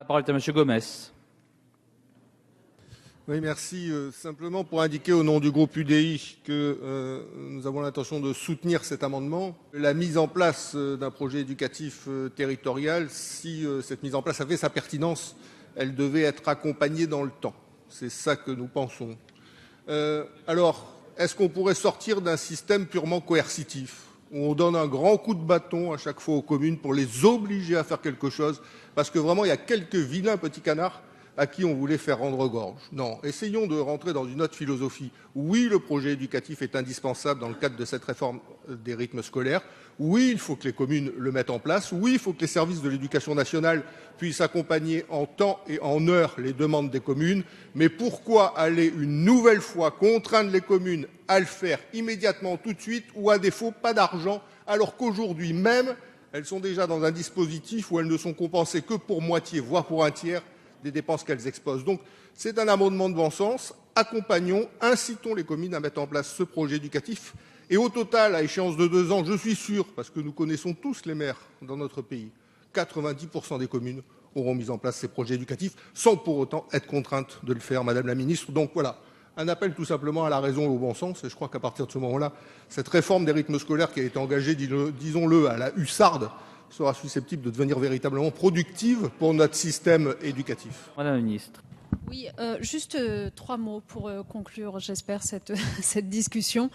parole est à M. Gomes. Oui, merci. Simplement pour indiquer au nom du groupe UDI que nous avons l'intention de soutenir cet amendement. La mise en place d'un projet éducatif territorial, si cette mise en place avait sa pertinence, elle devait être accompagnée dans le temps. C'est ça que nous pensons. Alors, est-ce qu'on pourrait sortir d'un système purement coercitif, où on donne un grand coup de bâton à chaque fois aux communes pour les obliger à faire quelque chose? Parce que vraiment, il y a quelques vilains petits canards à qui on voulait faire rendre gorge. Non, essayons de rentrer dans une autre philosophie. Oui, le projet éducatif est indispensable dans le cadre de cette réforme des rythmes scolaires. Oui, il faut que les communes le mettent en place. Oui, il faut que les services de l'éducation nationale puissent accompagner en temps et en heure les demandes des communes. Mais pourquoi aller une nouvelle fois contraindre les communes à le faire immédiatement, tout de suite, ou à défaut, pas d'argent, alors qu'aujourd'hui même, elles sont déjà dans un dispositif où elles ne sont compensées que pour moitié, voire pour un tiers, des dépenses qu'elles exposent. Donc, c'est un amendement de bon sens. Accompagnons, incitons les communes à mettre en place ce projet éducatif. Et au total, à échéance de 2 ans, je suis sûr, parce que nous connaissons tous les maires dans notre pays, 90% des communes auront mis en place ces projets éducatifs, sans pour autant être contraintes de le faire, Madame la Ministre. Donc voilà, un appel tout simplement à la raison et au bon sens. Et je crois qu'à partir de ce moment-là, cette réforme des rythmes scolaires qui a été engagée, disons-le, à la hussarde, sera susceptible de devenir véritablement productive pour notre système éducatif. Madame la Ministre. Oui, juste 3 mots pour conclure, j'espère, cette discussion.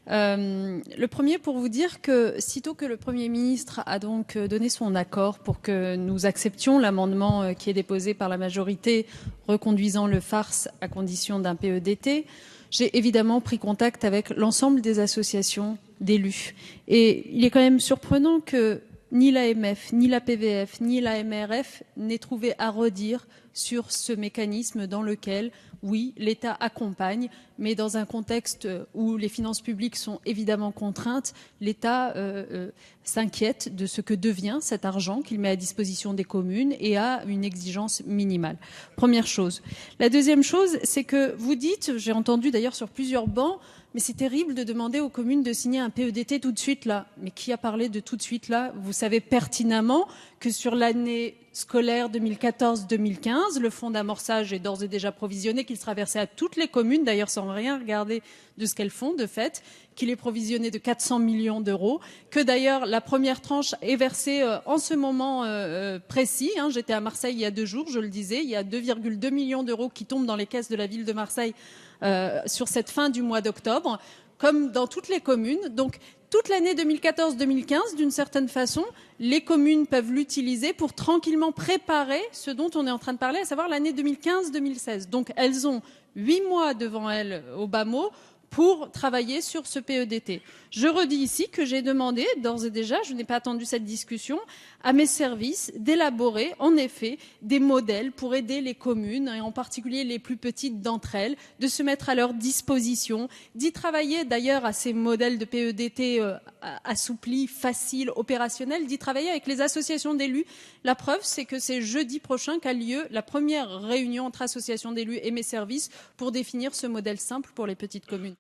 Le premier pour vous dire que, sitôt que le Premier ministre a donc donné son accord pour que nous acceptions l'amendement qui est déposé par la majorité reconduisant le FARS à condition d'un PEDT, j'ai évidemment pris contact avec l'ensemble des associations d'élus. Et il est quand même surprenant que ni l'AMF, ni la PVF, ni la MRF n'aient trouvé à redire sur ce mécanisme dans lequel, oui, l'État accompagne, mais dans un contexte où les finances publiques sont évidemment contraintes, l'État s'inquiète de ce que devient cet argent qu'il met à disposition des communes et a une exigence minimale. Première chose. La deuxième chose, c'est que vous dites, j'ai entendu d'ailleurs sur plusieurs bancs, mais c'est terrible de demander aux communes de signer un PEDT tout de suite là. Mais qui a parlé de tout de suite là? Vous savez pertinemment que sur l'année scolaire 2014-2015, le fonds d'amorçage est d'ores et déjà provisionné, qu'il sera versé à toutes les communes, d'ailleurs sans rien regarder de ce qu'elles font de fait, qu'il est provisionné de 400 millions d'euros, que d'ailleurs la première tranche est versée en ce moment précis. J'étais à Marseille il y a 2 jours, je le disais, il y a 2,2 millions d'euros qui tombent dans les caisses de la ville de Marseille sur cette fin du mois d'octobre, comme dans toutes les communes. Donc, toute l'année 2014-2015, d'une certaine façon, les communes peuvent l'utiliser pour tranquillement préparer ce dont on est en train de parler, à savoir l'année 2015-2016. Donc, elles ont 8 mois devant elles, au bas mot, pour travailler sur ce PEDT. Je redis ici que j'ai demandé, d'ores et déjà, je n'ai pas attendu cette discussion, à mes services d'élaborer, en effet, des modèles pour aider les communes, et en particulier les plus petites d'entre elles, de se mettre à leur disposition, d'y travailler d'ailleurs à ces modèles de PEDT assouplis, faciles, opérationnels, d'y travailler avec les associations d'élus. La preuve, c'est que c'est jeudi prochain qu'a lieu la première réunion entre associations d'élus et mes services pour définir ce modèle simple pour les petites communes.